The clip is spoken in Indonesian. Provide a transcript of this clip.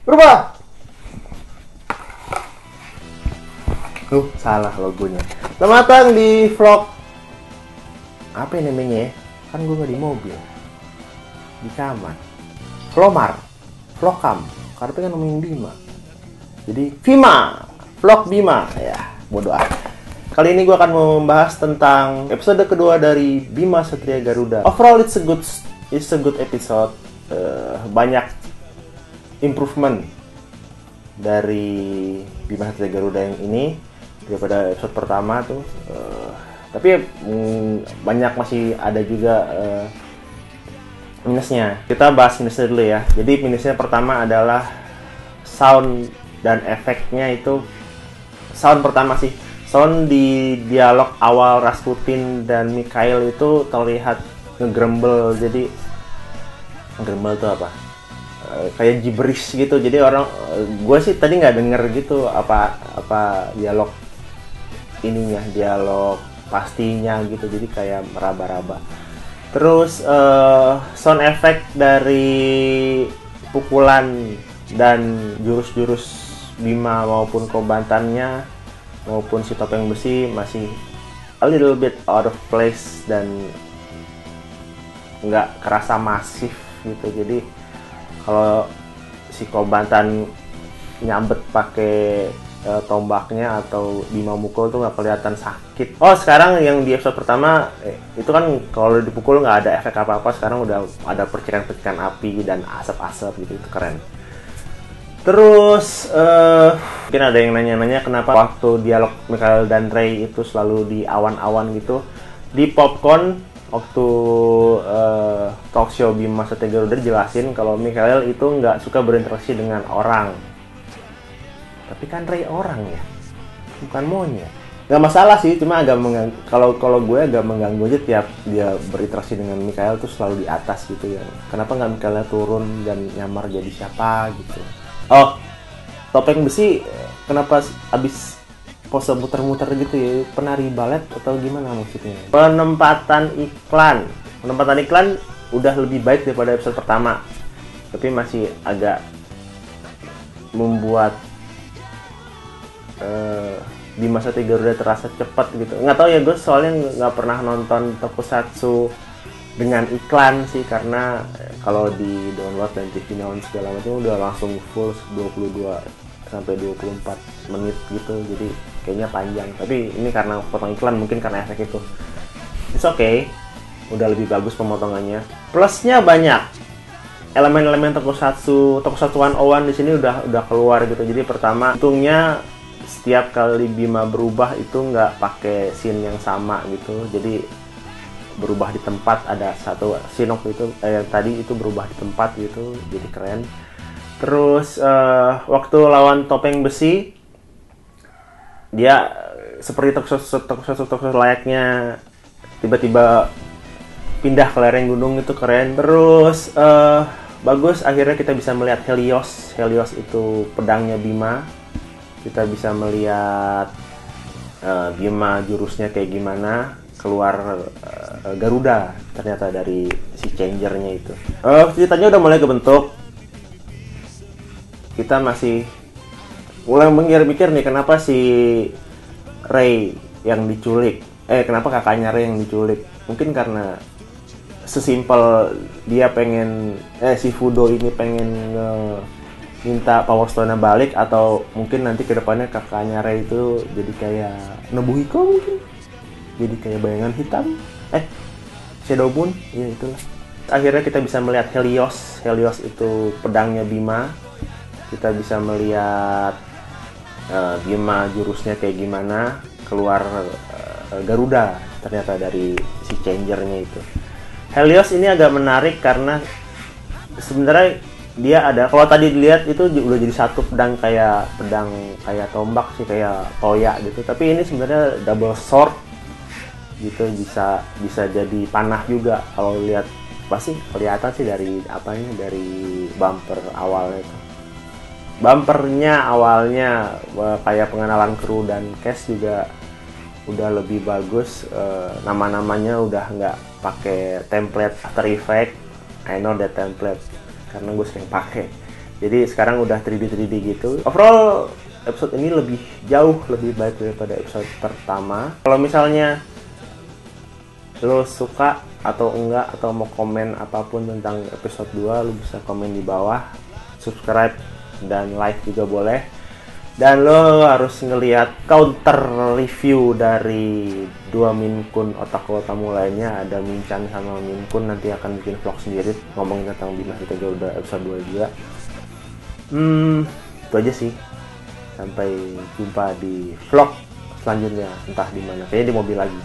Berubah. Salah logonya. Selamat datang di vlog. Apa yang namanya ya? Kan gue nggak di mobil, di kamar. Vlomar, vlogcam. Karena kan ngomongin Bima. Jadi Bima, vlog Bima. Ya, bodoh ah. Kali ini gue akan membahas tentang episode kedua dari Bima Satria Garuda. Overall it's a good episode. Banyak improvement dari Bima Satria Garuda yang ini daripada episode pertama tuh. Tapi banyak masih ada juga minusnya. Kita bahas minusnya dulu ya. Jadi minusnya pertama adalah sound dan efeknya itu. Sound pertama sih, sound di dialog awal Rasputin dan Mikhail itu terlihat ngegrumble. Jadi ngegrumble itu apa? Kayak gibberish gitu. Jadi orang, gue sih tadi nggak denger gitu apa dialog ininya, dialog pastinya gitu. Jadi kayak meraba-raba. Terus sound effect dari pukulan dan jurus-jurus Bima maupun kobantannya maupun si topeng besi masih a little bit out of place dan nggak kerasa masif gitu. Jadi kalau si kobantan nyambet pakai tombaknya atau Bima mukul tuh nggak kelihatan sakit. Oh, sekarang yang di episode pertama itu kan kalau dipukul nggak ada efek apa-apa. Sekarang udah ada percikan-percikan api dan asap-asap gitu, itu keren. Terus mungkin ada yang nanya-nanya kenapa waktu dialog Mikhail dan Ray itu selalu di awan-awan gitu. Di Popcorn waktu talk show Bima Satria Garuda jelasin kalau Mikhail itu nggak suka berinteraksi dengan orang. Tapi kan Ray orang ya, bukan monyet. Nggak masalah sih, cuma agak mengganggu. Kalau gue agak mengganggu aja tiap dia berinteraksi dengan Mikhail tuh selalu di atas gitu ya. Kenapa nggak Mikhailnya turun dan nyamar jadi siapa gitu? Oh, topeng besi kenapa abis pose muter-muter gitu ya? Penari balet atau gimana maksudnya? Penempatan iklan udah lebih baik daripada episode pertama, tapi masih agak membuat Bima Satria Garuda terasa cepat gitu. Nggak tahu ya, gue soalnya nggak pernah nonton tokusatsu dengan iklan sih, karena kalau di download dan TV Now segala macam udah langsung full 22 sampai 24 menit gitu, jadi kayaknya panjang. Tapi ini karena potong iklan, mungkin karena efek itu. It's okay, udah lebih bagus pemotongannya. Plusnya banyak, elemen-elemen tokusatsu 101 di sini udah keluar gitu. Jadi pertama, untungnya setiap kali Bima berubah itu nggak pakai scene yang sama gitu. Jadi berubah di tempat, ada satu scene itu tadi itu berubah di tempat gitu, jadi keren. Terus waktu lawan topeng besi, dia seperti tokusatsu layaknya tiba-tiba pindah ke lereng gunung, itu keren. Terus bagus, akhirnya kita bisa melihat Helios itu pedangnya Bima. Kita bisa melihat Bima jurusnya kayak gimana, keluar Garuda ternyata dari si changernya itu. Ceritanya udah mulai kebentuk. Kita masih mulai mikir nih, kenapa si Ray yang diculik, kenapa kakaknya Ray yang diculik. Mungkin karena sesimpel dia pengen si Fudo ini pengen minta Power Stone-nya balik, atau mungkin nanti kedepannya kakaknya Ray itu jadi kayak Nobuhiko, mungkin jadi kayak bayangan hitam, Shadow Moon, ya itulah. Akhirnya kita bisa melihat Helios itu pedangnya Bima. Kita bisa melihat Bima jurusnya kayak gimana, keluar Garuda ternyata dari si changernya itu. Helios ini agak menarik karena sebenarnya dia ada, kalau tadi dilihat itu udah jadi satu pedang kayak tombak sih, kayak toya gitu. Tapi ini sebenarnya double sword gitu, bisa jadi panah juga. Kalau lihat pasti kelihatan sih dari dari bumper awalnya itu. Bumpernya awalnya kayak pengenalan kru dan cast juga udah lebih bagus. Nama-namanya udah nggak pakai template After Effects. I know that template karena gue sering pakai. Jadi sekarang udah 3D gitu. Overall episode ini jauh lebih baik daripada episode pertama. Kalau misalnya lo suka atau enggak, atau mau komen apapun tentang episode 2, lo bisa komen di bawah. Subscribe dan like juga boleh. Dan lo harus ngelihat counter review dari dua Min-kun otaku tamu lainnya. Ada Min-chan sama Min-kun, nanti akan bikin vlog sendiri ngomongin tentang Bima Hita udah episode 2 juga. Itu aja sih. Sampai jumpa di vlog selanjutnya, entah di mana. Kayaknya di mobil lagi.